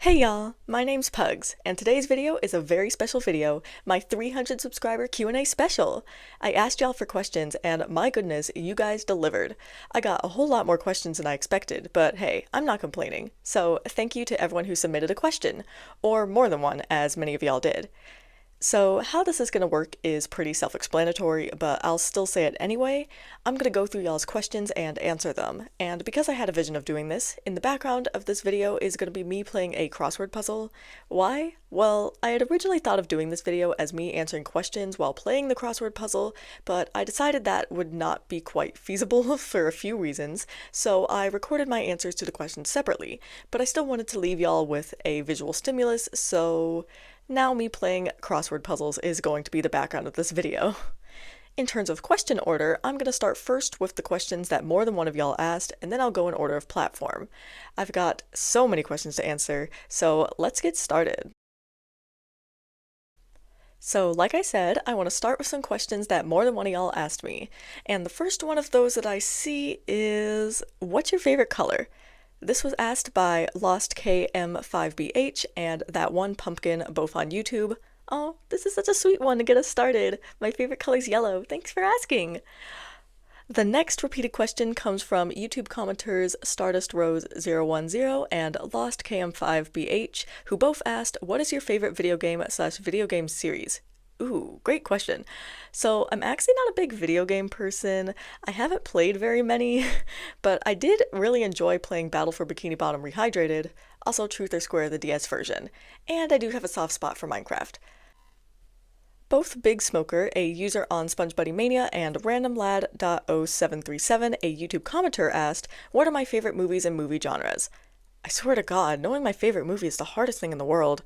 Hey y'all, my name's Pugs, and today's video is a very special video, my 300 subscriber Q&A special. I asked y'all for questions, and my goodness, you guys delivered. I got a whole lot more questions than I expected, but hey, I'm not complaining. So thank you to everyone who submitted a question, or more than one, as many of y'all did. So how this is going to work is pretty self-explanatory, but I'll still say it anyway. I'm going to go through y'all's questions and answer them, and because I had a vision of doing this, in the background of this video is going to be me playing a crossword puzzle. Why? Well, I had originally thought of doing this video as me answering questions while playing the crossword puzzle, but I decided that would not be quite feasible for a few reasons, so I recorded my answers to the questions separately, but I still wanted to leave y'all with a visual stimulus, so now me playing crossword puzzles is going to be the background of this video. In terms of question order, I'm going to start first with the questions that more than one of y'all asked, and then I'll go in order of platform. I've got so many questions to answer, so let's get started. So like I said, I want to start with some questions that more than one of y'all asked me, and the first one of those that I see is, what's your favorite color? This was asked by LostKM5BH and That One Pumpkin, both on YouTube. Oh, this is such a sweet one to get us started. My favorite color's yellow. Thanks for asking. The next repeated question comes from YouTube commenters StardustRose010 and LostKM5BH, who both asked, what is your favorite video game/video game series? Ooh, great question. So I'm actually not a big video game person. I haven't played very many, but I did really enjoy playing Battle for Bikini Bottom Rehydrated, also Truth or Square, the DS version, and I do have a soft spot for Minecraft. Both Big Smoker, a user on SpongeBuddyMania, and RandomLad.0737, a YouTube commenter, asked, what are my favorite movies and movie genres? I swear to God, knowing my favorite movie is the hardest thing in the world.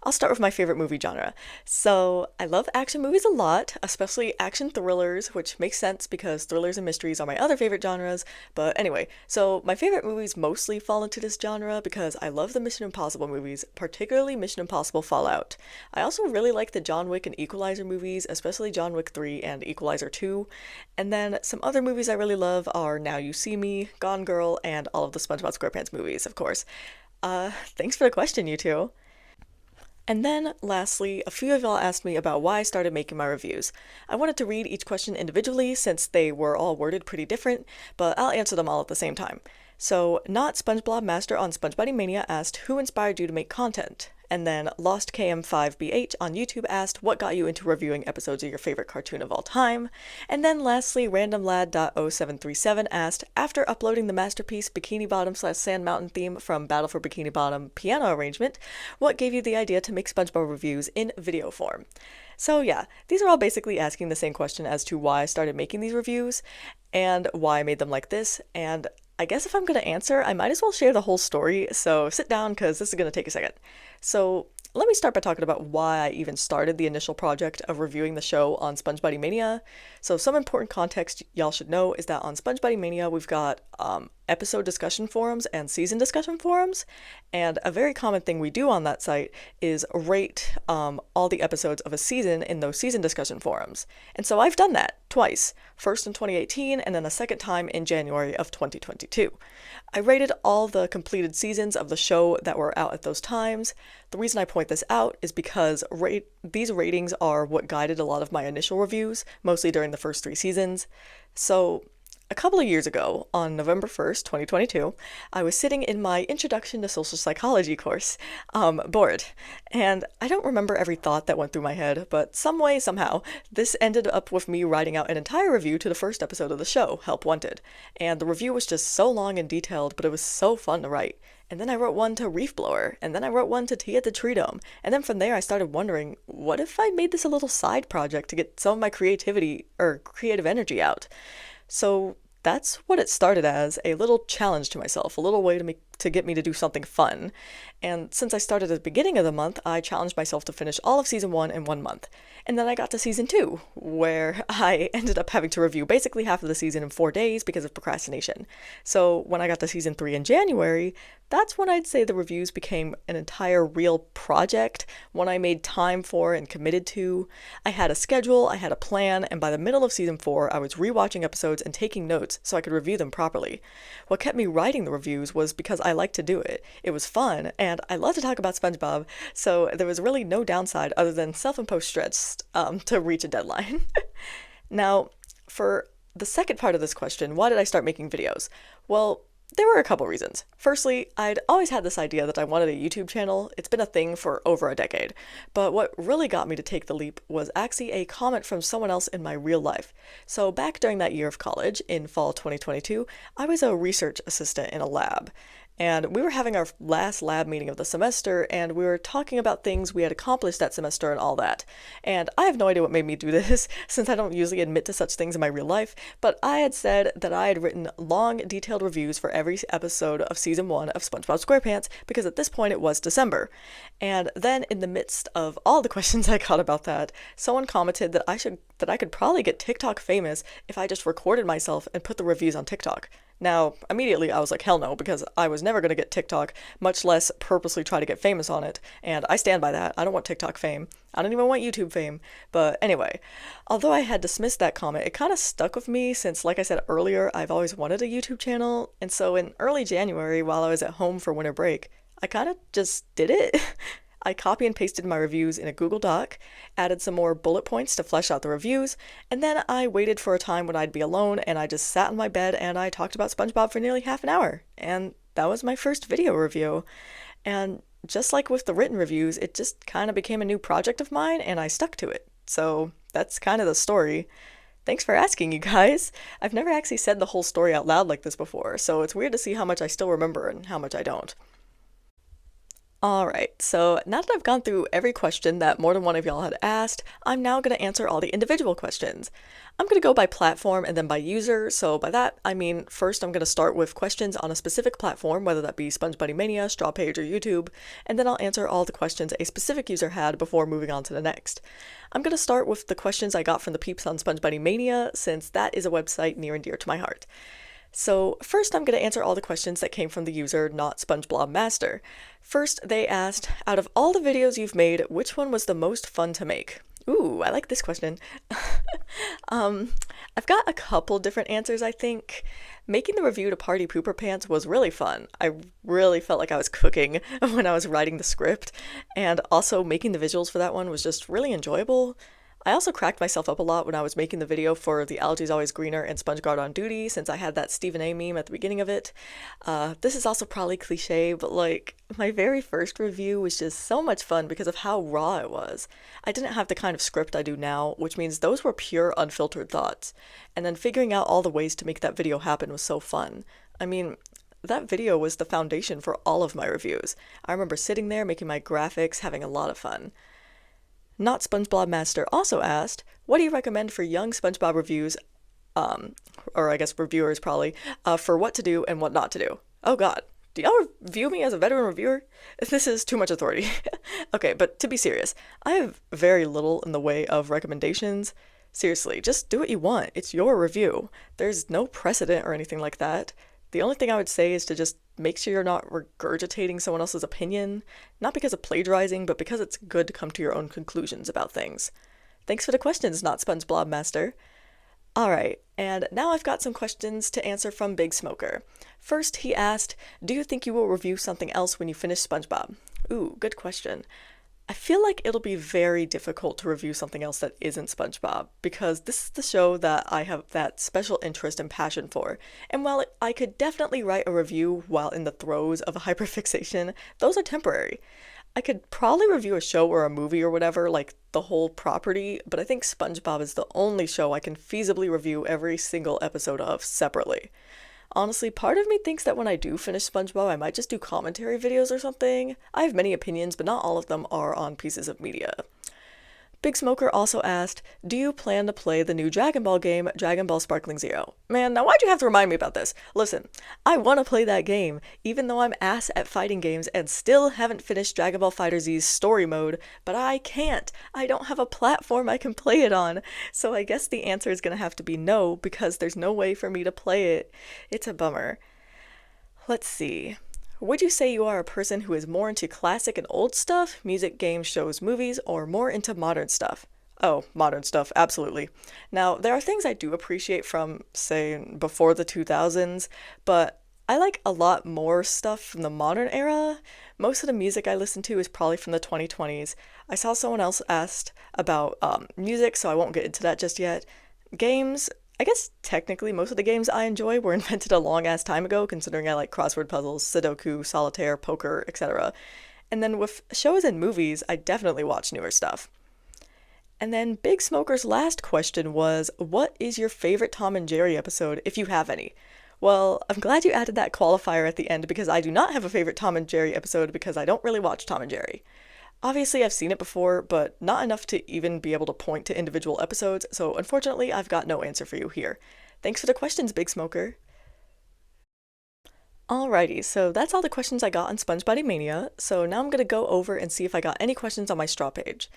I'll start with my favorite movie genre. So, I love action movies a lot, especially action thrillers, which makes sense because thrillers and mysteries are my other favorite genres. But anyway, so my favorite movies mostly fall into this genre because I love the Mission Impossible movies, particularly Mission Impossible Fallout. I also really like the John Wick and Equalizer movies, especially John Wick 3 and Equalizer 2. And then some other movies I really love are Now You See Me, Gone Girl, and all of the SpongeBob SquarePants movies, of course. Thanks for the question, you two. And then, lastly, a few of y'all asked me about why I started making my reviews. I wanted to read each question individually since they were all worded pretty different, but I'll answer them all at the same time. So, Not SpongeBob Master on SpongeBuddyMania asked, who inspired you to make content? And then LostKM5BH on YouTube asked, what got you into reviewing episodes of your favorite cartoon of all time? And then lastly, RandomLad.0737 asked, after uploading the masterpiece Bikini Bottom/Sand Mountain theme from Battle for Bikini Bottom piano arrangement, what gave you the idea to make SpongeBob reviews in video form? So yeah, these are all basically asking the same question as to why I started making these reviews, and why I made them like this, and I guess if I'm going to answer, I might as well share the whole story, so sit down because this is going to take a second. So let me start by talking about why I even started the initial project of reviewing the show on SpongeBuddyMania. So some important context y'all should know is that on SpongeBuddyMania we've got episode discussion forums and season discussion forums, and a very common thing we do on that site is rate all the episodes of a season in those season discussion forums. And so I've done that twice, first in 2018 and then a second time in January of 2022. I rated all the completed seasons of the show that were out at those times. The reason I point this out is because these ratings are what guided a lot of my initial reviews, mostly during the first 3 seasons. So a couple of years ago, on November 1st, 2022, I was sitting in my Introduction to Social Psychology course, bored, and I don't remember every thought that went through my head, but some way, somehow, this ended up with me writing out an entire review to the first episode of the show, Help Wanted, and the review was just so long and detailed, but it was so fun to write. And then I wrote one to Reef Blower, and then I wrote one to Tea at the Tree Dome, and then from there I started wondering, what if I made this a little side project to get some of my creative energy out? So that's what it started as, a little challenge to myself, a little way to get me to do something fun. And since I started at the beginning of the month, I challenged myself to finish all of season 1 in 1 month. And then I got to season 2, where I ended up having to review basically half of the season in 4 days because of procrastination. So when I got to season 3 in January, that's when I'd say the reviews became an entire real project, one I made time for and committed to. I had a schedule, I had a plan, and by the middle of season 4, I was rewatching episodes and taking notes so I could review them properly. What kept me writing the reviews was because I liked to do it. It was fun, and I love to talk about SpongeBob, so there was really no downside other than self-imposed stress to reach a deadline. Now, for the second part of this question, why did I start making videos? Well, there were a couple reasons. Firstly, I'd always had this idea that I wanted a YouTube channel. It's been a thing for over a decade. But what really got me to take the leap was actually a comment from someone else in my real life. So back during that year of college, in fall 2022, I was a research assistant in a lab. And we were having our last lab meeting of the semester, and we were talking about things we had accomplished that semester and all that. And I have no idea what made me do this, since I don't usually admit to such things in my real life, but I had said that I had written long, detailed reviews for every episode of Season 1 of SpongeBob SquarePants, because at this point it was December. And then, in the midst of all the questions I got about that, someone commented that I could probably get TikTok famous if I just recorded myself and put the reviews on TikTok. Now, immediately I was like, hell no, because I was never going to get TikTok, much less purposely try to get famous on it, and I stand by that. I don't want TikTok fame. I don't even want YouTube fame. But anyway, although I had dismissed that comment, it kind of stuck with me since, like I said earlier, I've always wanted a YouTube channel, and so in early January, while I was at home for winter break, I kind of just did it. I copy and pasted my reviews in a Google Doc, added some more bullet points to flesh out the reviews, and then I waited for a time when I'd be alone and I just sat in my bed and I talked about SpongeBob for nearly half an hour. And that was my first video review. And just like with the written reviews, it just kind of became a new project of mine and I stuck to it. So that's kind of the story. Thanks for asking, you guys. I've never actually said the whole story out loud like this before, so it's weird to see how much I still remember and how much I don't. Alright, so now that I've gone through every question that more than one of y'all had asked, I'm now going to answer all the individual questions. I'm going to go by platform and then by user, so by that I mean first I'm going to start with questions on a specific platform, whether that be SpongeBuddyMania, Straw Page, or YouTube, and then I'll answer all the questions a specific user had before moving on to the next. I'm going to start with the questions I got from the peeps on SpongeBuddyMania, since that is a website near and dear to my heart. So first I'm going to answer all the questions that came from the user Not SpongeBob Master. First, they asked, out of all the videos you've made, which one was the most fun to make? Ooh, I like this question. I've got a couple different answers, I think. Making the review to Party Pooper Pants was really fun. I really felt like I was cooking when I was writing the script, and also making the visuals for that one was just really enjoyable. I also cracked myself up a lot when I was making the video for The Algae's Always Greener and SpongeGuard on Duty, since I had that Stephen A meme at the beginning of it. This is also probably cliche, but like, my very first review was just so much fun because of how raw it was. I didn't have the kind of script I do now, which means those were pure, unfiltered thoughts. And then figuring out all the ways to make that video happen was so fun. I mean, that video was the foundation for all of my reviews. I remember sitting there making my graphics, having a lot of fun. Not SpongeBob Master also asked, what do you recommend for young SpongeBob reviews, or I guess reviewers probably, for what to do and what not to do? Oh god, do y'all view me as a veteran reviewer? This is too much authority. Okay, but to be serious, I have very little in the way of recommendations. Seriously, just do what you want. It's your review. There's no precedent or anything like that. The only thing I would say is to just make sure you're not regurgitating someone else's opinion, not because of plagiarizing, but because it's good to come to your own conclusions about things. Thanks for the questions, Not SpongeBob Master. Alright, and now I've got some questions to answer from Big Smoker. First, he asked, do you think you will review something else when you finish SpongeBob? Ooh, good question. I feel like it'll be very difficult to review something else that isn't SpongeBob, because this is the show that I have that special interest and passion for, and while I could definitely write a review while in the throes of a hyperfixation, those are temporary. I could probably review a show or a movie or whatever, like the whole property, but I think SpongeBob is the only show I can feasibly review every single episode of separately. Honestly, part of me thinks that when I do finish SpongeBob, I might just do commentary videos or something. I have many opinions, but not all of them are on pieces of media. Big Smoker also asked, do you plan to play the new Dragon Ball game, DragonBall Sparkling Zero? Man, now why'd you have to remind me about this? Listen, I want to play that game, even though I'm ass at fighting games and still haven't finished Dragon Ball FighterZ's story mode, but I can't. I don't have a platform I can play it on, so I guess the answer is going to have to be no, because there's no way for me to play it. It's a bummer. Let's see. Would you say you are a person who is more into classic and old stuff, music, games, shows, movies, or more into modern stuff? Oh, modern stuff, absolutely. Now, there are things I do appreciate from, say, before the 2000s, but I like a lot more stuff from the modern era. Most of the music I listen to is probably from the 2020s. I saw someone else asked about music, so I won't get into that just yet. Games, I guess technically most of the games I enjoy were invented a long ass time ago, considering I like crossword puzzles, Sudoku, solitaire, poker, etc. And then with shows and movies, I definitely watch newer stuff. And then Big Smoker's last question was, what is your favorite Tom and Jerry episode, if you have any? Well, I'm glad you added that qualifier at the end because I do not have a favorite Tom and Jerry episode because I don't really watch Tom and Jerry. Obviously, I've seen it before, but not enough to even be able to point to individual episodes, so unfortunately, I've got no answer for you here. Thanks for the questions, Big Smoker. Alrighty, so that's all the questions I got on SpongeBob Mania, so now I'm gonna go over and see if I got any questions on my straw page.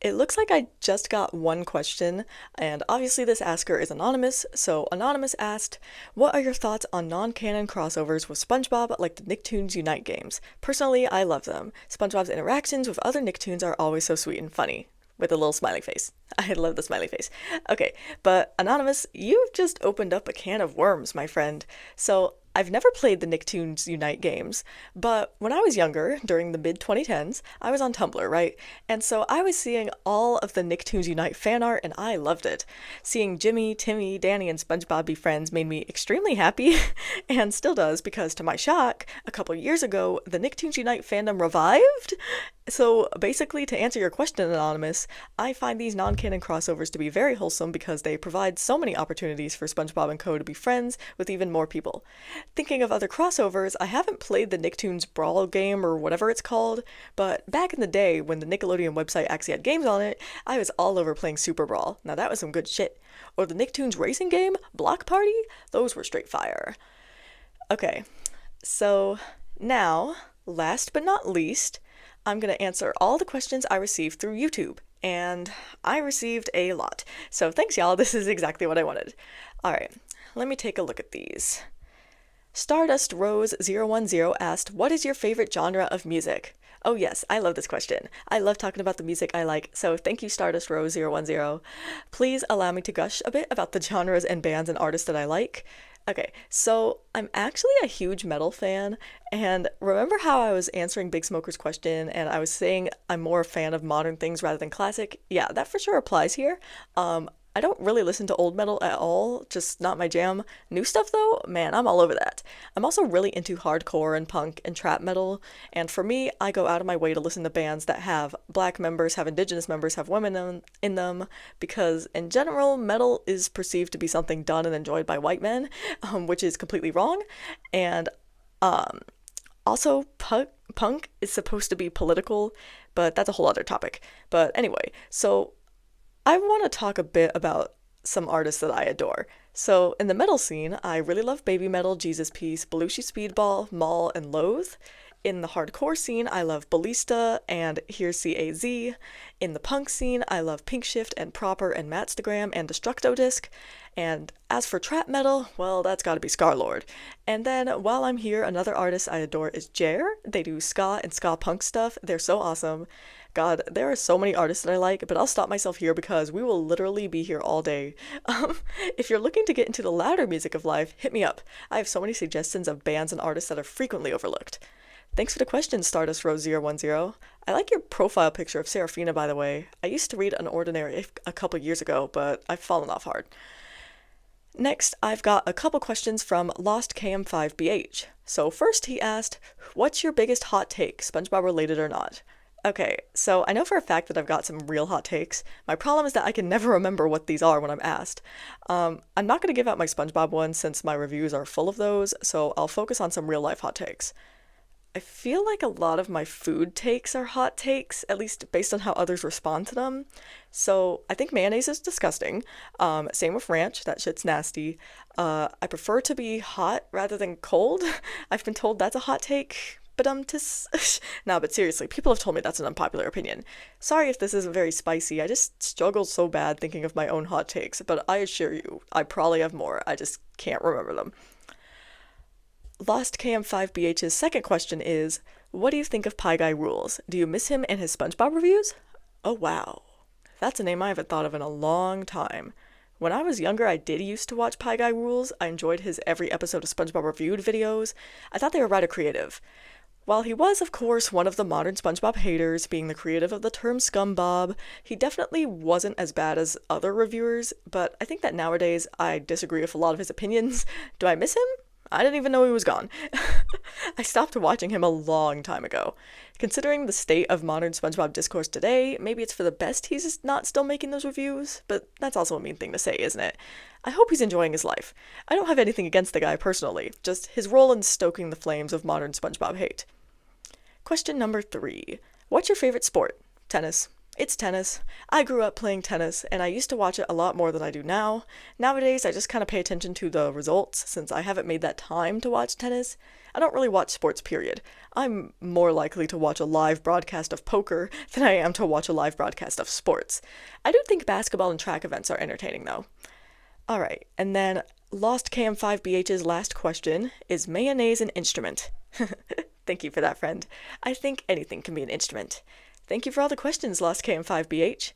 It looks like I just got one question, and obviously this asker is anonymous, so Anonymous asked, what are your thoughts on non-canon crossovers with SpongeBob like the Nicktoons Unite games? Personally, I love them. SpongeBob's interactions with other Nicktoons are always so sweet and funny. With a little smiley face. I love the smiley face. Okay, but Anonymous, you've just opened up a can of worms, my friend. So, I've never played the Nicktoons Unite games, but when I was younger, during the mid 2010s, I was on Tumblr, right? And so I was seeing all of the Nicktoons Unite fan art and I loved it. Seeing Jimmy, Timmy, Danny, and SpongeBob be friends made me extremely happy, and still does because to my shock, a couple years ago, the Nicktoons Unite fandom revived? So basically, to answer your question, Anonymous, I find these non-canon crossovers to be very wholesome because they provide so many opportunities for SpongeBob and co. to be friends with even more people. Thinking of other crossovers, I haven't played the Nicktoons Brawl game or whatever it's called, but back in the day when the Nickelodeon website actually had games on it, I was all over playing Super Brawl. Now that was some good shit. Or the Nicktoons racing game, Block Party, those were straight fire. Okay, so now, last but not least, I'm going to answer all the questions I received through YouTube, and I received a lot. So thanks, y'all. This is exactly what I wanted. All right, let me take a look at these. Stardust Rose 010 asked, what is your favorite genre of music? Oh yes, I love this question. I love talking about the music I like, so thank you Stardust Rose 010. Please allow me to gush a bit about the genres and bands and artists that I like. Okay, so I'm actually a huge metal fan, and remember how I was answering Big Smoker's question and I was saying I'm more a fan of modern things rather than classic? Yeah, that for sure applies here. I don't really listen to old metal at all, just not my jam. New stuff though, man, I'm all over that. I'm also really into hardcore and punk and trap metal, and for me, I go out of my way to listen to bands that have black members, have indigenous members, have women in them, because in general, metal is perceived to be something done and enjoyed by white men, which is completely wrong, and also punk is supposed to be political, but that's a whole other topic. But anyway, so I want to talk a bit about some artists that I adore. So, in the metal scene, I really love Baby Metal, Jesus Piece, Belushi Speedball, Maul, and Loathe. In the hardcore scene, I love Ballista and Here's CAZ. In the punk scene, I love Pink Shift and Proper and Matstagram and Destructo Disc. And as for trap metal, well, that's gotta be Scarlord. And then, while I'm here, another artist I adore is Jer. They do ska and ska punk stuff. They're so awesome. God, there are so many artists that I like, but I'll stop myself here because we will literally be here all day. If you're looking to get into the louder music of life, hit me up. I have so many suggestions of bands and artists that are frequently overlooked. Thanks for the question, Stardust Rose 010. I like your profile picture of Serafina, by the way. I used to read Unordinary a couple years ago, but I've fallen off hard. Next, I've got a couple questions from Lost KM5BH. So first he asked, what's your biggest hot take, SpongeBob related or not? Okay, so I know for a fact that I've got some real hot takes. My problem is that I can never remember what these are when I'm asked. I'm not going to give out my SpongeBob one since my reviews are full of those, so I'll focus on some real life hot takes. I feel like a lot of my food takes are hot takes, at least based on how others respond to them. So I think mayonnaise is disgusting. Same with ranch, that shit's nasty. I prefer to be hot rather than cold. I've been told that's a hot take. But no, but seriously, people have told me that's an unpopular opinion. Sorry if this isn't very spicy, I just struggle so bad thinking of my own hot takes, but I assure you, I probably have more, I just can't remember them. Lost KM5BH's second question is, what do you think of PieGuyRulz? Do you miss him and his SpongeBob reviews? Oh wow, that's a name I haven't thought of in a long time. When I was younger, I did used to watch PieGuyRulz. I enjoyed his every episode of SpongeBob Reviewed videos. I thought they were rather creative. While he was, of course, one of the modern SpongeBob haters, being the creator of the term scumbob, he definitely wasn't as bad as other reviewers, but I think that nowadays I disagree with a lot of his opinions. Do I miss him? I didn't even know he was gone. I stopped watching him a long time ago. Considering the state of modern SpongeBob discourse today, maybe it's for the best he's not still making those reviews, but that's also a mean thing to say, isn't it? I hope he's enjoying his life. I don't have anything against the guy personally, just his role in stoking the flames of modern SpongeBob hate. Question number 3. What's your favorite sport? Tennis. It's tennis. I grew up playing tennis, and I used to watch it a lot more than I do now. Nowadays, I just kind of pay attention to the results, since I haven't made that time to watch tennis. I don't really watch sports, period. I'm more likely to watch a live broadcast of poker than I am to watch a live broadcast of sports. I do think basketball and track events are entertaining, though. Alright, and then Lost KM5BH's last question, is mayonnaise an instrument? Thank you for that, friend. I think anything can be an instrument. Thank you for all the questions, Lost KM5BH.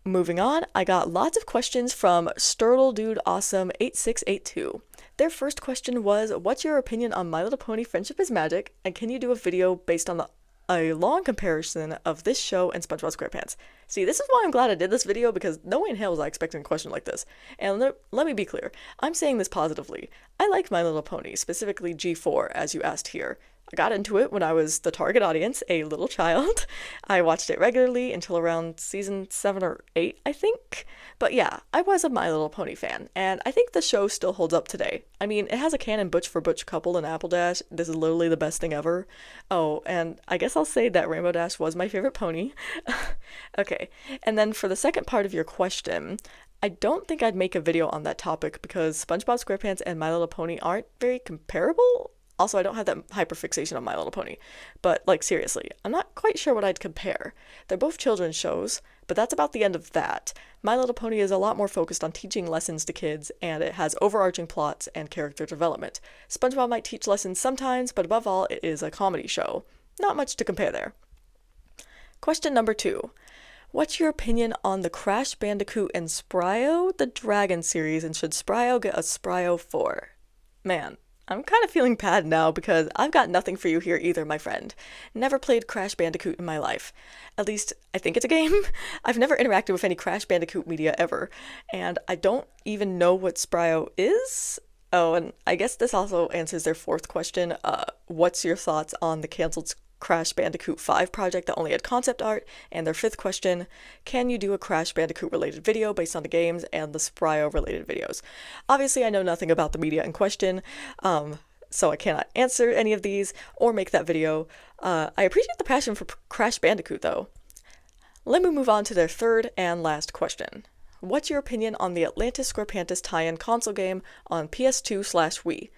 Moving on, I got lots of questions from SturtleDudeAwesome8682. Their first question was, what's your opinion on My Little Pony Friendship is Magic, and can you do a video based on a long comparison of this show and SpongeBob SquarePants? See, this is why I'm glad I did this video, because no way in hell was I expecting a question like this. And let me be clear, I'm saying this positively. I like My Little Pony, specifically G4, as you asked here. I got into it when I was the target audience, a little child. I watched it regularly until around season 7 or 8, I think. But yeah, I was a My Little Pony fan, and I think the show still holds up today. I mean, it has a canon Butch for Butch couple in Apple Dash. This is literally the best thing ever. Oh, and I guess I'll say that Rainbow Dash was my favorite pony. Okay, and then for the second part of your question, I don't think I'd make a video on that topic because SpongeBob SquarePants and My Little Pony aren't very comparable. Also, I don't have that hyperfixation on My Little Pony. But, like, seriously, I'm not quite sure what I'd compare. They're both children's shows, but that's about the end of that. My Little Pony is a lot more focused on teaching lessons to kids, and it has overarching plots and character development. SpongeBob might teach lessons sometimes, but above all, it is a comedy show. Not much to compare there. Question number 2. What's your opinion on the Crash Bandicoot and Spryo the Dragon series, and should Spryo get a Spryo 4? Man, I'm kind of feeling bad now because I've got nothing for you here either, my friend. Never played Crash Bandicoot in my life. At least, I think it's a game. I've never interacted with any Crash Bandicoot media ever, and I don't even know what Spryo is. Oh, and I guess this also answers their fourth question. What's your thoughts on the canceled Crash Bandicoot 5 project that only had concept art? And their fifth question, can you do a Crash Bandicoot related video based on the games and the Spryo related videos? Obviously, I know nothing about the media in question, so I cannot answer any of these or make that video. I appreciate the passion for Crash Bandicoot, though. Let me move on to their third and last question. What's your opinion on the Atlantis SquarePantis tie-in console game on PS2/Wii?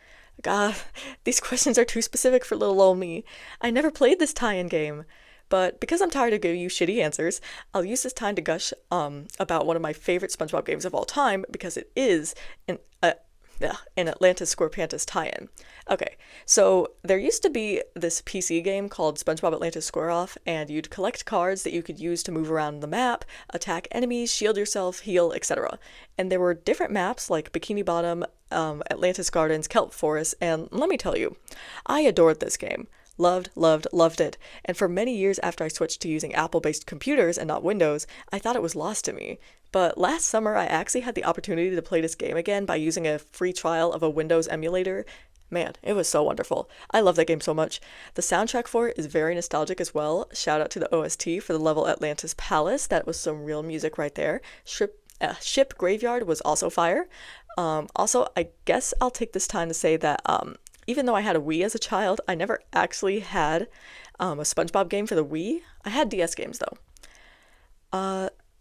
God, these questions are too specific for little old me. I never played this tie-in game. But because I'm tired of giving you shitty answers, I'll use this time to gush about one of my favorite SpongeBob games of all time, because it is an Atlantis SquarePantis tie-in. Okay, so there used to be this PC game called SpongeBob Atlantis Square Off, and you'd collect cards that you could use to move around the map, attack enemies, shield yourself, heal, etc. And there were different maps like Bikini Bottom, Atlantis Gardens, Kelp Forest, and let me tell you, I adored this game. Loved it. And for many years after I switched to using Apple-based computers and not Windows, I thought it was lost to me. But last summer, I actually had the opportunity to play this game again by using a free trial of a Windows emulator. Man, it was so wonderful. I love that game so much. The soundtrack for it is very nostalgic as well. Shout out to the OST for the level Atlantis Palace. That was some real music right there. Ship Graveyard was also fire. Also, I guess I'll take this time to say that even though I had a Wii as a child, I never actually had a SpongeBob game for the Wii. I had DS games, though.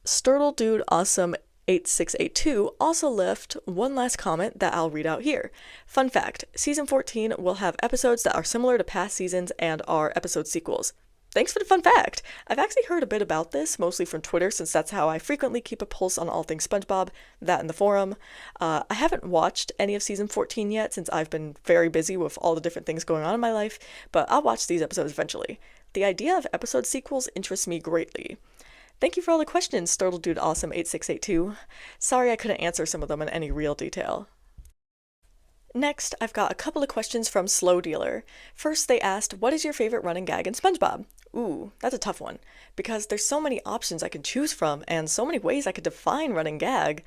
SturtleDudeAwesome8682 also left one last comment that I'll read out here. Fun fact, Season 14 will have episodes that are similar to past seasons and are episode sequels. Thanks for the fun fact! I've actually heard a bit about this, mostly from Twitter, since that's how I frequently keep a pulse on all things SpongeBob, that in the forum. I haven't watched any of Season 14 yet, since I've been very busy with all the different things going on in my life, but I'll watch these episodes eventually. The idea of episode sequels interests me greatly. Thank you for all the questions, SturtleDudeAwesome8682. Sorry I couldn't answer some of them in any real detail. Next, I've got a couple of questions from Slow Dealer. First, they asked, what is your favorite running gag in SpongeBob? Ooh, that's a tough one, because there's so many options I can choose from and so many ways I could define running gag.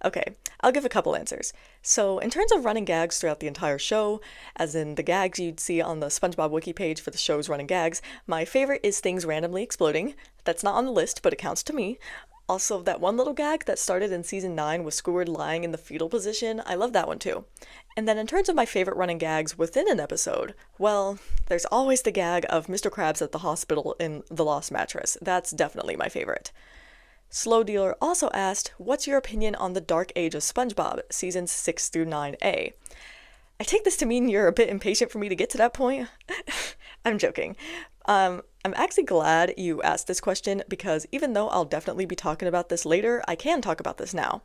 Okay, I'll give a couple answers. So, in terms of running gags throughout the entire show, as in the gags you'd see on the SpongeBob wiki page for the show's running gags, my favorite is things randomly exploding. That's not on the list, but it counts to me. Also, that one little gag that started in season 9 with Squidward lying in the fetal position, I love that one too. And then in terms of my favorite running gags within an episode, well, there's always the gag of Mr. Krabs at the hospital in The Lost Mattress. That's definitely my favorite. Slow Dealer also asked, what's your opinion on the Dark Age of SpongeBob, seasons 6 through 9A? I take this to mean you're a bit impatient for me to get to that point. I'm joking. I'm actually glad you asked this question because even though I'll definitely be talking about this later, I can talk about this now.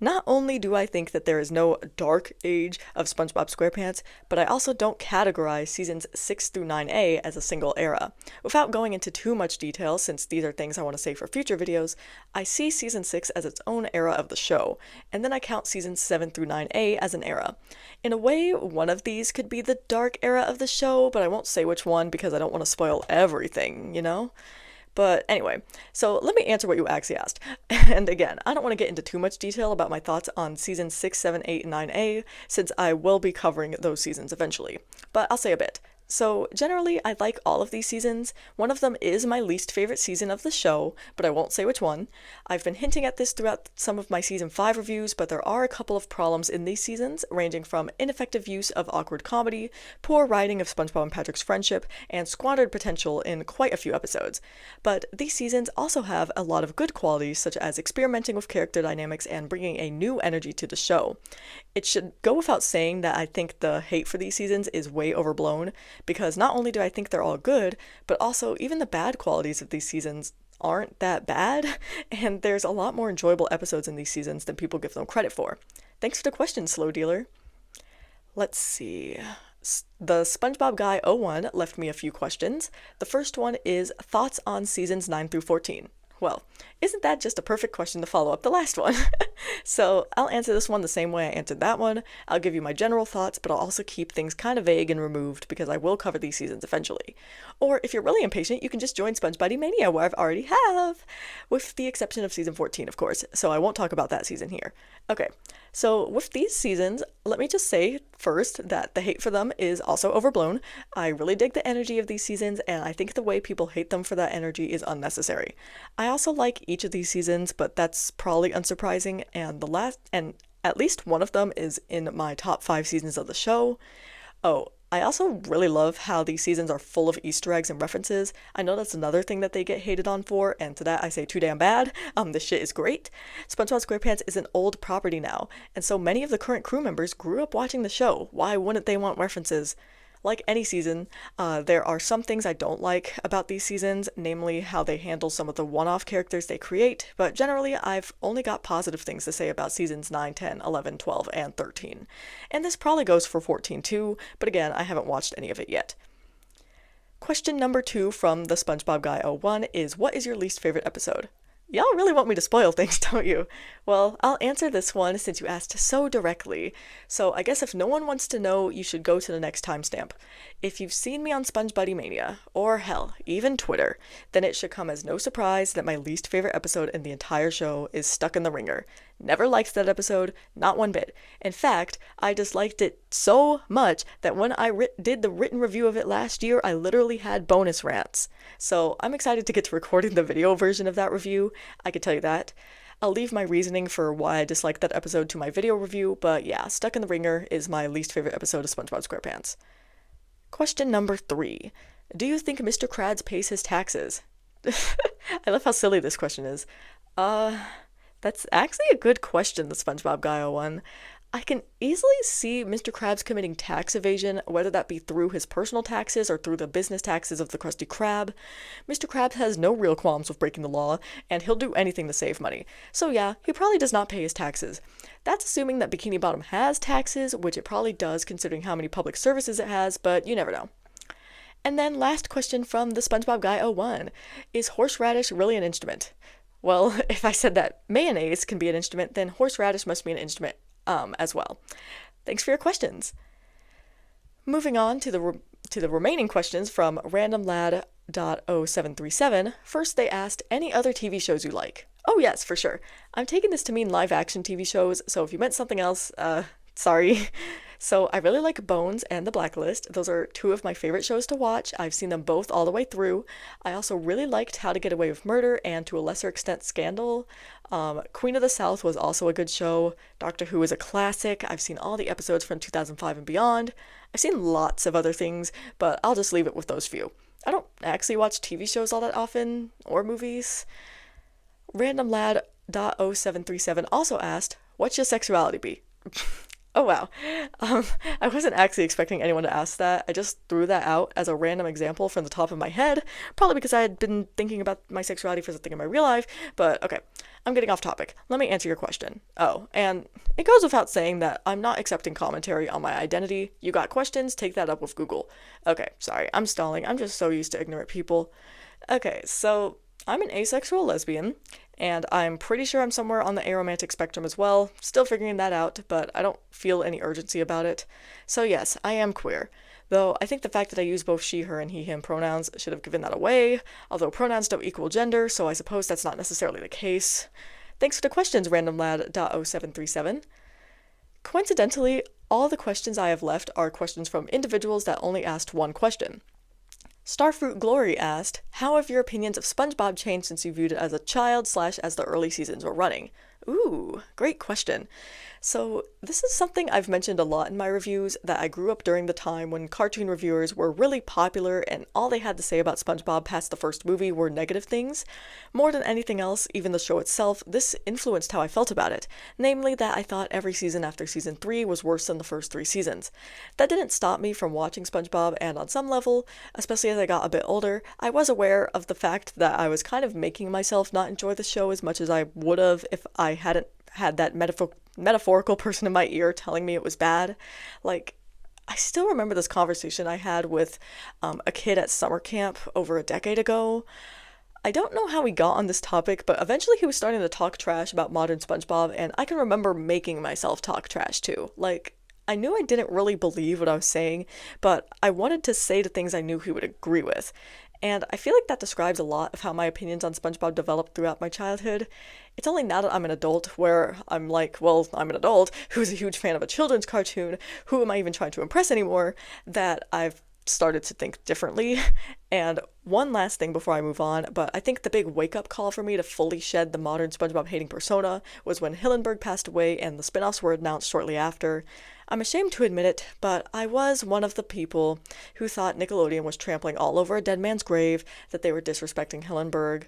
Not only do I think that there is no dark age of SpongeBob SquarePants, but I also don't categorize seasons 6 through 9A as a single era. Without going into too much detail, since these are things I want to save for future videos, I see season 6 as its own era of the show, and then I count seasons 7 through 9A as an era. In a way, one of these could be the dark era of the show, but I won't say which one because I don't want to spoil everything, you know? But anyway, so let me answer what you actually asked. And again, I don't want to get into too much detail about my thoughts on seasons 6, 7, 8, and 9A, since I will be covering those seasons eventually. But I'll say a bit. So generally, I like all of these seasons. One of them is my least favorite season of the show, but I won't say which one. I've been hinting at this throughout some of my season 5 reviews, but there are a couple of problems in these seasons, ranging from ineffective use of awkward comedy, poor writing of SpongeBob and Patrick's friendship, and squandered potential in quite a few episodes. But these seasons also have a lot of good qualities, such as experimenting with character dynamics and bringing a new energy to the show. It should go without saying that I think the hate for these seasons is way overblown, because not only do I think they're all good, but also even the bad qualities of these seasons aren't that bad, and there's a lot more enjoyable episodes in these seasons than people give them credit for. Thanks for the question, Slow Dealer. Let's see. The SpongeBob Guy 01 left me a few questions. The first one is thoughts on seasons 9 through 14. Well, isn't that just a perfect question to follow up the last one? So I'll answer this one the same way I answered that one. I'll give you my general thoughts, but I'll also keep things kind of vague and removed because I will cover these seasons eventually. Or if you're really impatient, you can just join SpongeBuddy Mania, where I've already have, with the exception of season 14, of course, so I won't talk about that season here. Okay, so with these seasons, let me just say first that the hate for them is also overblown. I really dig the energy of these seasons, and I think the way people hate them for that energy is unnecessary. I also like each of these seasons, but that's probably unsurprising, and at least one of them is in my top 5 seasons of the show. Oh, I also really love how these seasons are full of Easter eggs and references. I know that's another thing that they get hated on for, and to that I say too damn bad. This shit is great. SpongeBob SquarePants is an old property now, and so many of the current crew members grew up watching the show. Why wouldn't they want references? Like any season, there are some things I don't like about these seasons, namely how they handle some of the one-off characters they create, but generally I've only got positive things to say about seasons 9, 10, 11, 12, and 13. And this probably goes for 14 too, but again, I haven't watched any of it yet. Question number 2 from the SpongeBob Guy 01 is, what is your least favorite episode? Y'all really want me to spoil things, don't you? Well, I'll answer this one since you asked so directly. So I guess if no one wants to know, you should go to the next timestamp. If you've seen me on SpongeBuddy Mania, or hell, even Twitter, then it should come as no surprise that my least favorite episode in the entire show is Stuck in the Ringer. Never liked that episode, not one bit. In fact, I disliked it so much that when I did the written review of it last year, I literally had bonus rants. So I'm excited to get to recording the video version of that review, I can tell you that. I'll leave my reasoning for why I disliked that episode to my video review, but yeah, Stuck in the Ringer is my least favorite episode of SpongeBob SquarePants. Question number 3. Do you think Mr. Krabs pays his taxes? I love how silly this question is. That's actually a good question, the SpongeBob Guy 01. I can easily see Mr. Krabs committing tax evasion, whether that be through his personal taxes or through the business taxes of the Krusty Krab. Mr. Krabs has no real qualms with breaking the law, and he'll do anything to save money. So yeah, he probably does not pay his taxes. That's assuming that Bikini Bottom has taxes, which it probably does considering how many public services it has, but you never know. And then last question from the SpongeBob Guy 01. Is horseradish really an instrument? Well, if I said that mayonnaise can be an instrument, then horseradish must be an instrument as well. Thanks for your questions. Moving on to the remaining questions from randomlad.0737. First, they asked any other TV shows you like. Oh yes, for sure. I'm taking this to mean live action TV shows, so if you meant something else, sorry. So I really like Bones and The Blacklist. Those are two of my favorite shows to watch. I've seen them both all the way through. I also really liked How to Get Away with Murder and to a lesser extent Scandal. Queen of the South was also a good show. Doctor Who is a classic. I've seen all the episodes from 2005 and beyond. I've seen lots of other things, but I'll just leave it with those few. I don't actually watch TV shows all that often, or movies. RandomLad.0737 also asked, what's your sexuality be? Oh wow. I wasn't actually expecting anyone to ask that. I just threw that out as a random example from the top of my head, probably because I had been thinking about my sexuality for something in my real life, but okay, I'm getting off topic. Let me answer your question. Oh, and it goes without saying that I'm not accepting commentary on my identity. You got questions? Take that up with Google. Okay, sorry, I'm stalling. I'm just so used to ignorant people. Okay, so I'm an asexual lesbian, and I'm pretty sure I'm somewhere on the aromantic spectrum as well. Still figuring that out, but I don't feel any urgency about it. So yes, I am queer. Though I think the fact that I use both she, her, and he, him pronouns should have given that away, although pronouns don't equal gender, so I suppose that's not necessarily the case. Thanks for the questions, randomlad.0737. Coincidentally, all the questions I have left are questions from individuals that only asked one question. Starfruit Glory asked, how have your opinions of SpongeBob changed since you viewed it as a child / as the early seasons were running? Ooh, great question. So this is something I've mentioned a lot in my reviews, that I grew up during the time when cartoon reviewers were really popular and all they had to say about SpongeBob past the first movie were negative things. More than anything else, even the show itself, this influenced how I felt about it, namely that I thought every season after season 3 was worse than the first 3 seasons. That didn't stop me from watching SpongeBob, and on some level, especially as I got a bit older, I was aware of the fact that I was kind of making myself not enjoy the show as much as I would have if I hadn't had that metaphorical person in my ear telling me it was bad. Like, I still remember this conversation I had with a kid at summer camp over a decade ago. I don't know how we got on this topic, but eventually he was starting to talk trash about modern SpongeBob, and I can remember making myself talk trash too. Like, I knew I didn't really believe what I was saying, but I wanted to say the things I knew he would agree with. And I feel like that describes a lot of how my opinions on SpongeBob developed throughout my childhood. It's only now that I'm an adult where I'm like, well, I'm an adult who's a huge fan of a children's cartoon, who am I even trying to impress anymore, that I've started to think differently. And one last thing before I move on, but I think the big wake-up call for me to fully shed the modern SpongeBob hating persona was when Hillenburg passed away and the spin-offs were announced shortly after. I'm ashamed to admit it, but I was one of the people who thought Nickelodeon was trampling all over a dead man's grave, that they were disrespecting Hillenburg.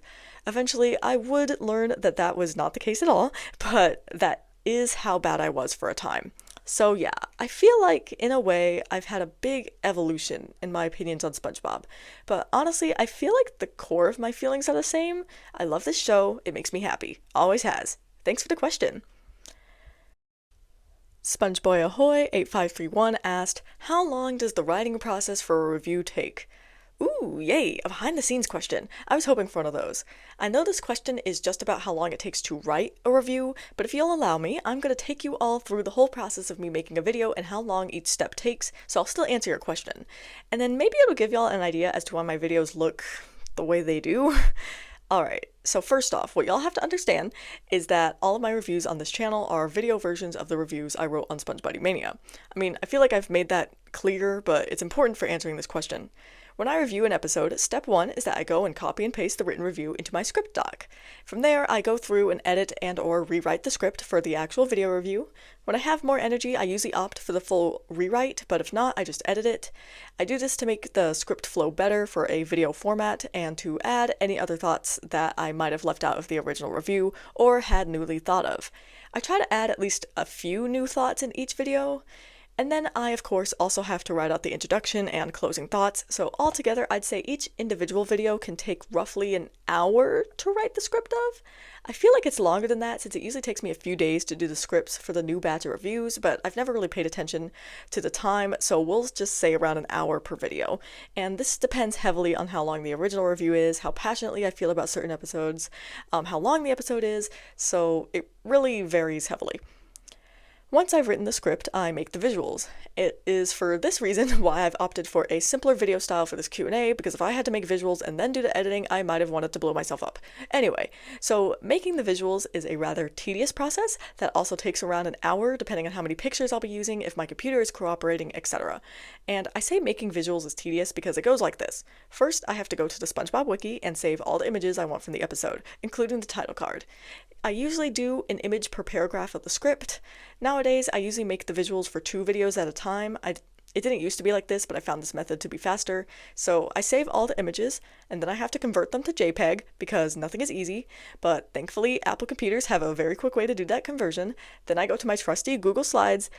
Eventually, I would learn that that was not the case at all, but that is how bad I was for a time. So yeah, I feel like, in a way, I've had a big evolution in my opinions on SpongeBob. But honestly, I feel like the core of my feelings are the same. I love this show, it makes me happy. Always has. Thanks for the question. SpongeBoy Ahoy 8531 asked, how long does the writing process for a review take? Ooh, yay, a behind-the-scenes question. I was hoping for one of those. I know this question is just about how long it takes to write a review, but if you'll allow me, I'm going to take you all through the whole process of me making a video and how long each step takes, so I'll still answer your question. And then maybe it'll give y'all an idea as to why my videos look the way they do. Alright, so first off, what y'all have to understand is that all of my reviews on this channel are video versions of the reviews I wrote on SpongeBob Mania. I mean, I feel like I've made that clear, but it's important for answering this question. When I review an episode, step 1 is that I go and copy and paste the written review into my script doc. From there, I go through and edit and or rewrite the script for the actual video review. When I have more energy, I usually opt for the full rewrite, but if not, I just edit it. I do this to make the script flow better for a video format and to add any other thoughts that I might have left out of the original review or had newly thought of. I try to add at least a few new thoughts in each video. And then I, of course, also have to write out the introduction and closing thoughts, so altogether I'd say each individual video can take roughly an hour to write the script of. I feel like it's longer than that since it usually takes me a few days to do the scripts for the new batch of reviews, but I've never really paid attention to the time, so we'll just say around an hour per video. And this depends heavily on how long the original review is, how passionately I feel about certain episodes, how long the episode is, so it really varies heavily. Once I've written the script, I make the visuals. It is for this reason why I've opted for a simpler video style for this Q&A, because if I had to make visuals and then do the editing, I might have wanted to blow myself up. Anyway, so making the visuals is a rather tedious process that also takes around an hour depending on how many pictures I'll be using, if my computer is cooperating, etc. And I say making visuals is tedious because it goes like this. First, I have to go to the SpongeBob wiki and save all the images I want from the episode, including the title card. I usually do an image per paragraph of the script. Nowadays, I usually make the visuals for 2 videos at a time. It didn't used to be like this, but I found this method to be faster. So I save all the images, and then I have to convert them to JPEG, because nothing is easy, but thankfully Apple computers have a very quick way to do that conversion. Then I go to my trusty Google Slides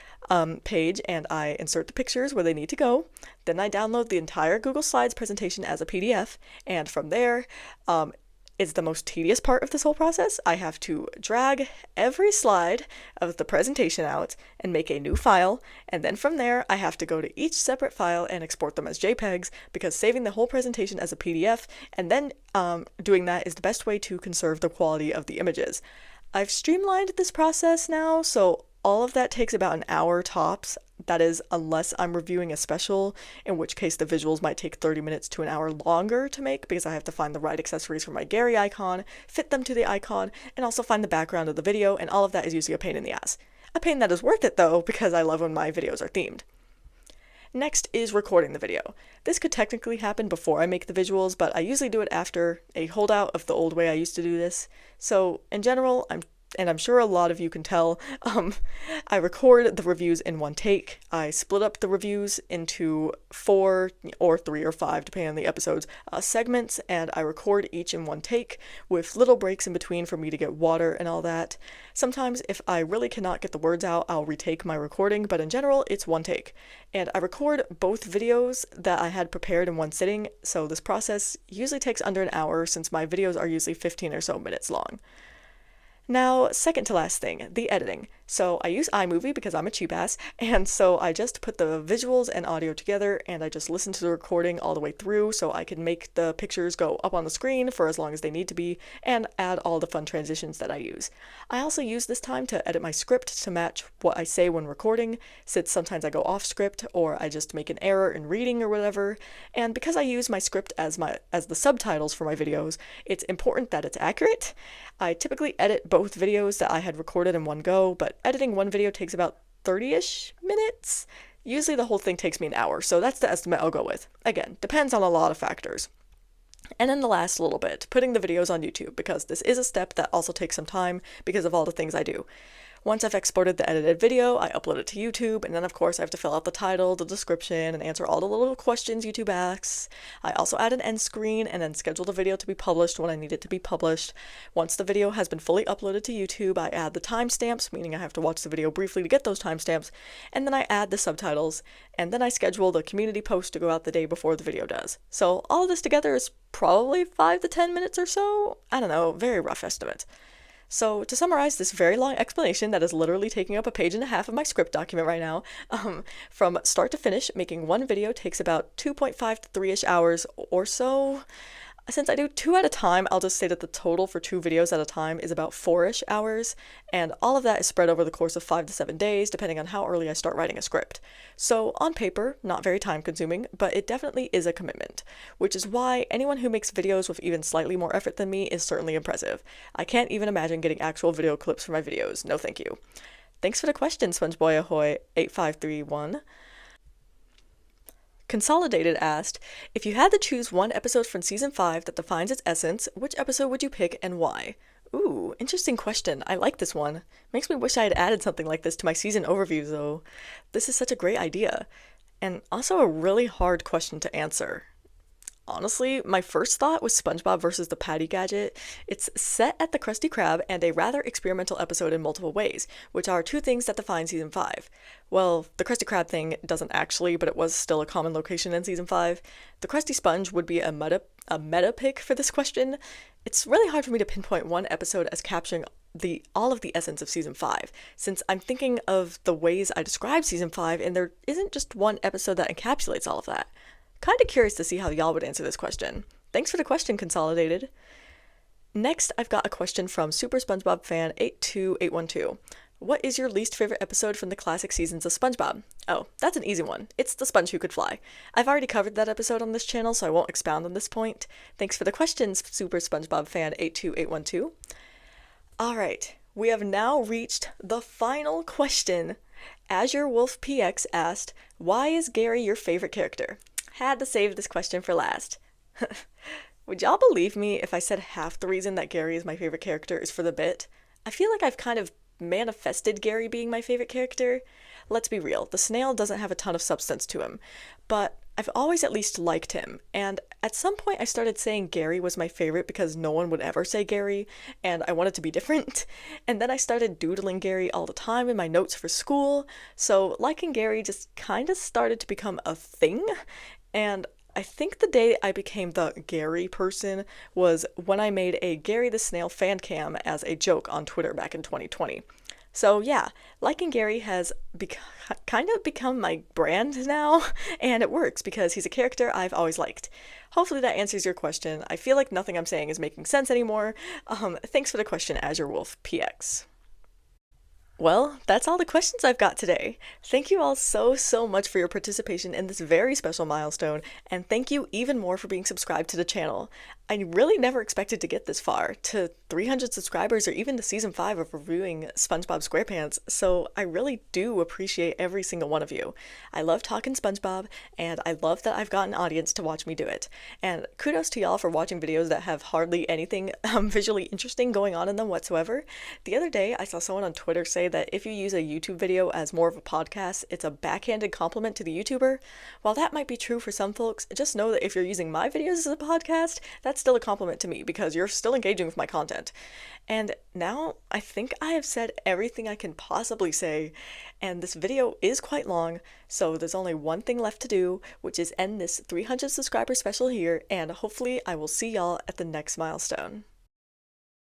page, and I insert the pictures where they need to go. Then I download the entire Google Slides presentation as a PDF, and from there, is the most tedious part of this whole process. I have to drag every slide of the presentation out and make a new file, and then from there I have to go to each separate file and export them as JPEGs, because saving the whole presentation as a PDF and then doing that is the best way to conserve the quality of the images. I've streamlined this process now, so all of that takes about an hour tops. That is, unless I'm reviewing a special, in which case the visuals might take 30 minutes to an hour longer to make, because I have to find the right accessories for my Gary icon, fit them to the icon, and also find the background of the video, and all of that is usually a pain in the ass. A pain that is worth it though, because I love when my videos are themed. Next is recording the video. This could technically happen before I make the visuals, but I usually do it after, a holdout of the old way I used to do this. So in general, I'm sure a lot of you can tell, I record the reviews in one take. I split up the reviews into 4 or 3 or 5, depending on the episodes, segments, and I record each in one take, with little breaks in between for me to get water and all that. Sometimes, if I really cannot get the words out, I'll retake my recording, but in general, it's one take. And I record both videos that I had prepared in one sitting, so this process usually takes under an hour, since my videos are usually 15 or so minutes long. Now, second to last thing, the editing. So I use iMovie because I'm a cheap ass, and so I just put the visuals and audio together, and I just listen to the recording all the way through so I can make the pictures go up on the screen for as long as they need to be, and add all the fun transitions that I use. I also use this time to edit my script to match what I say when recording, since sometimes I go off script, or I just make an error in reading or whatever, and because I use my script as the subtitles for my videos, it's important that it's accurate. I typically edit both videos that I had recorded in one go, but editing one video takes about 30-ish minutes. Usually the whole thing takes me an hour, so that's the estimate I'll go with. Again, depends on a lot of factors. And then the last little bit, putting the videos on YouTube, because this is a step that also takes some time because of all the things I do. Once I've exported the edited video, I upload it to YouTube, and then of course I have to fill out the title, the description, and answer all the little questions YouTube asks. I also add an end screen and then schedule the video to be published when I need it to be published. Once the video has been fully uploaded to YouTube, I add the timestamps, meaning I have to watch the video briefly to get those timestamps, and then I add the subtitles, and then I schedule the community post to go out the day before the video does. So all of this together is probably 5 to 10 minutes or so. I don't know, very rough estimate. So to summarize this very long explanation that is literally taking up a page and a half of my script document right now, from start to finish, making one video takes about 2.5 to 3-ish hours or so. Since I do 2 at a time, I'll just say that the total for 2 videos at a time is about 4-ish hours, and all of that is spread over the course of 5 to 7 days, depending on how early I start writing a script. So on paper, not very time consuming, but it definitely is a commitment, which is why anyone who makes videos with even slightly more effort than me is certainly impressive. I can't even imagine getting actual video clips for my videos, no thank you. Thanks for the question, SpongeBoy Ahoy 8531. Consolidated asked, if you had to choose one episode from Season 5 that defines its essence, which episode would you pick and why? Ooh, interesting question. I like this one. Makes me wish I had added something like this to my season overviews, though. This is such a great idea. And also a really hard question to answer. Honestly, my first thought was SpongeBob versus the Patty Gadget. It's set at the Krusty Krab and a rather experimental episode in multiple ways, which are two things that define season 5. Well, the Krusty Krab thing doesn't actually, but it was still a common location in season 5. The Krusty Sponge would be a meta pick for this question. It's really hard for me to pinpoint one episode as capturing all of the essence of season 5, since I'm thinking of the ways I describe season 5 and there isn't just one episode that encapsulates all of that. Kinda curious to see how y'all would answer this question. Thanks for the question, Consolidated. Next, I've got a question from Super SpongeBob fan 82812. What is your least favorite episode from the classic seasons of SpongeBob? Oh, that's an easy one. It's The Sponge Who Could Fly. I've already covered that episode on this channel, so I won't expound on this point. Thanks for the questions, Super SpongeBob fan 82812. Alright, we have now reached the final question. Azure Wolf PX asked, why is Gary your favorite character? Had to save this question for last. Would y'all believe me if I said half the reason that Gary is my favorite character is for the bit? I feel like I've kind of manifested Gary being my favorite character. Let's be real, the snail doesn't have a ton of substance to him, but I've always at least liked him, and at some point I started saying Gary was my favorite because no one would ever say Gary, and I wanted to be different, and then I started doodling Gary all the time in my notes for school, so liking Gary just kinda started to become a thing, and I think the day I became the Gary person was when I made a Gary the Snail fan cam as a joke on Twitter back in 2020. So yeah, liking Gary has kind of become my brand now, and it works because he's a character I've always liked. Hopefully that answers your question. I feel like nothing I'm saying is making sense anymore. Thanks for the question, Azure Wolf PX. Well, that's all the questions I've got today. Thank you all so much for your participation in this very special milestone, and thank you even more for being subscribed to the channel. I really never expected to get this far, to 300 subscribers or even to season 5 of reviewing SpongeBob SquarePants, so I really do appreciate every single one of you. I love talking SpongeBob, and I love that I've got an audience to watch me do it. And kudos to y'all for watching videos that have hardly anything visually interesting going on in them whatsoever. The other day, I saw someone on Twitter say that if you use a YouTube video as more of a podcast, it's a backhanded compliment to the YouTuber. While that might be true for some folks, just know that if you're using my videos as a podcast, that's still a compliment to me because you're still engaging with my content. And now I think I have said everything I can possibly say, and this video is quite long, so there's only one thing left to do, which is end this 300 subscriber special here, and hopefully I will see y'all at the next milestone.